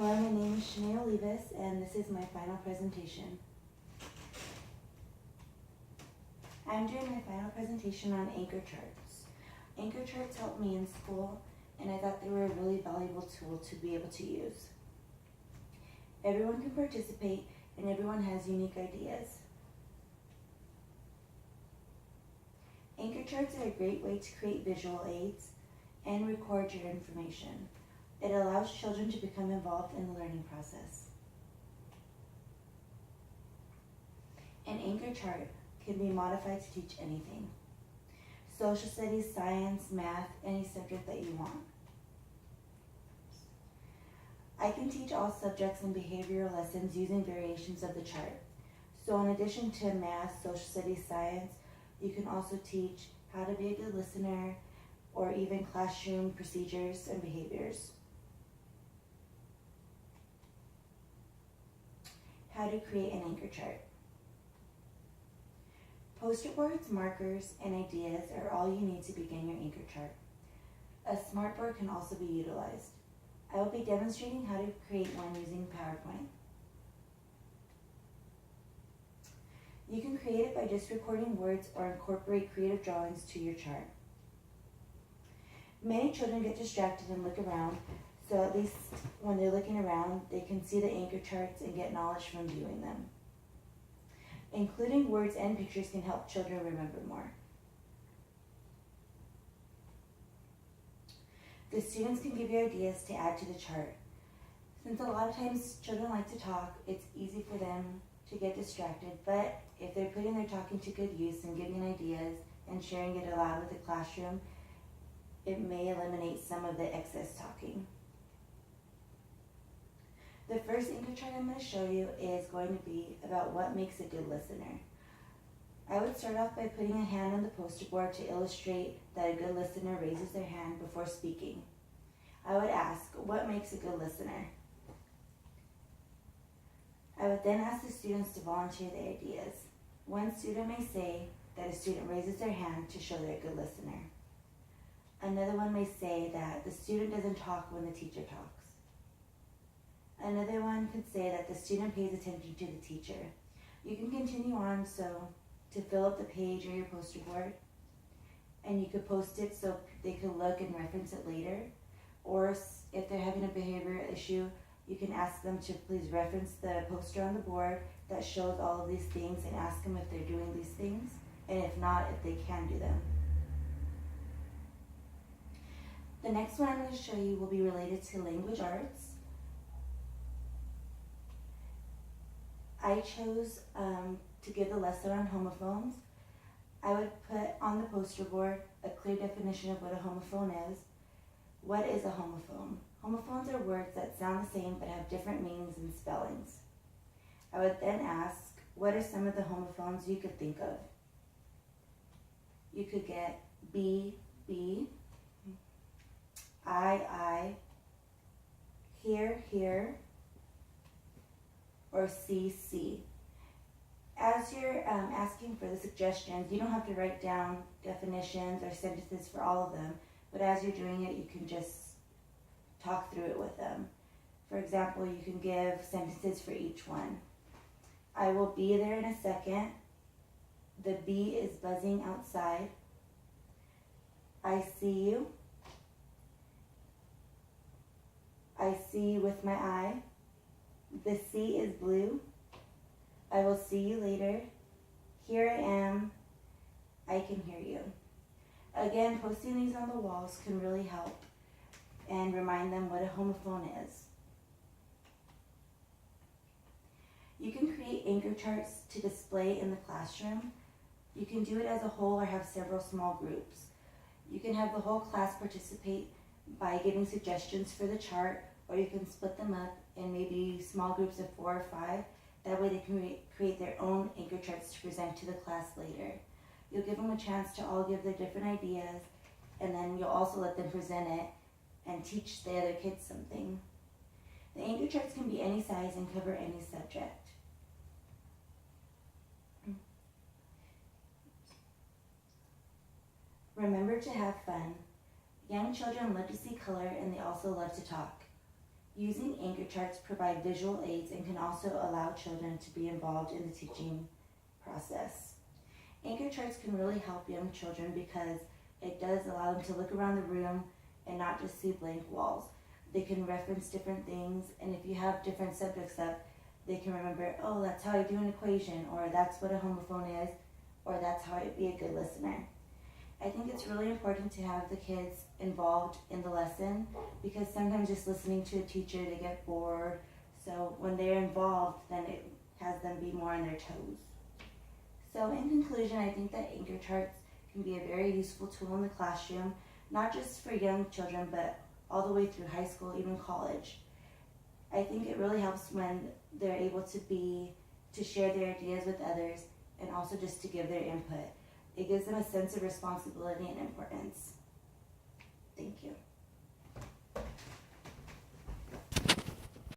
Hello, my name is Shanae Olivas, and this is my final presentation. I'm doing my final presentation on anchor charts. Anchor charts helped me in school, and I thought they were a really valuable tool to be able to use. Everyone can participate, and everyone has unique ideas. Anchor charts are a great way to create visual aids and record your information. It allows children to become involved in the learning process. An anchor chart can be modified to teach anything. Social studies, science, math, any subject that you want. I can teach all subjects and behavioral lessons using variations of the chart. So in addition to math, social studies, science, you can also teach how to be a good listener or even classroom procedures and behaviors. How to create an anchor chart. Poster boards, markers, and ideas are all you need to begin your anchor chart. A smartboard can also be utilized. I will be demonstrating how to create one using PowerPoint. You can create it by just recording words or incorporate creative drawings to your chart. Many children get distracted and look around, so at least when they're looking around, they can see the anchor charts and get knowledge from viewing them. Including words and pictures can help children remember more. The students can give you ideas to add to the chart. Since a lot of times children like to talk, it's easy for them to get distracted, but if they're putting their talking to good use and giving ideas and sharing it aloud with the classroom, it may eliminate some of the excess talking. The first anchor chart I'm going to show you is going to be about what makes a good listener. I would start off by putting a hand on the poster board to illustrate that a good listener raises their hand before speaking. I would ask, what makes a good listener? I would then ask the students to volunteer their ideas. One student may say that a student raises their hand to show they're a good listener. Another one may say that the student doesn't talk when the teacher talks. Another one could say that the student pays attention to the teacher. You can continue on to fill up the page or your poster board, and you could post it so they could look and reference it later. Or if they're having a behavioral issue, you can ask them to please reference the poster on the board that shows all of these things and ask them if they're doing these things, and if not, if they can do them. The next one I'm going to show you will be related to language arts. I chose to give the lesson on homophones. I would put on the poster board a clear definition of what a homophone is. What is a homophone? Homophones are words that sound the same but have different meanings and spellings. I would then ask, what are some of the homophones you could think of? You could get B, B, I, here, or C. As you're asking for the suggestions, you don't have to write down definitions or sentences for all of them, but as you're doing it, you can just talk through it with them. For example, you can give sentences for each one. I will be there in a second. The bee is buzzing outside. I see you. I see you with my eye. The sea is blue. I will see you later. Here I am. I can hear you. Again, posting these on the walls can really help and remind them what a homophone is. You can create anchor charts to display in the classroom. You can do it as a whole or have several small groups. You can have the whole class participate by giving suggestions for the chart, or you can split them up in maybe small groups of 4 or 5. That way they can create their own anchor charts to present to the class later. You'll give them a chance to all give their different ideas, and then you'll also let them present it and teach the other kids something. The anchor charts can be any size and cover any subject. Remember to have fun. Young children love to see color, and they also love to talk. Using anchor charts provide visual aids and can also allow children to be involved in the teaching process. Anchor charts can really help young children because it does allow them to look around the room and not just see blank walls. They can reference different things, and if you have different subjects up, they can remember, oh, that's how I do an equation, or that's what a homophone is, or that's how I be a good listener. I think it's really important to have the kids involved in the lesson because sometimes just listening to a teacher, they get bored. So when they're involved, then it has them be more on their toes. So in conclusion, I think that anchor charts can be a very useful tool in the classroom, not just for young children, but all the way through high school, even college. I think it really helps when they're able to share their ideas with others and also just to give their input. It gives them a sense of responsibility and importance. Thank you.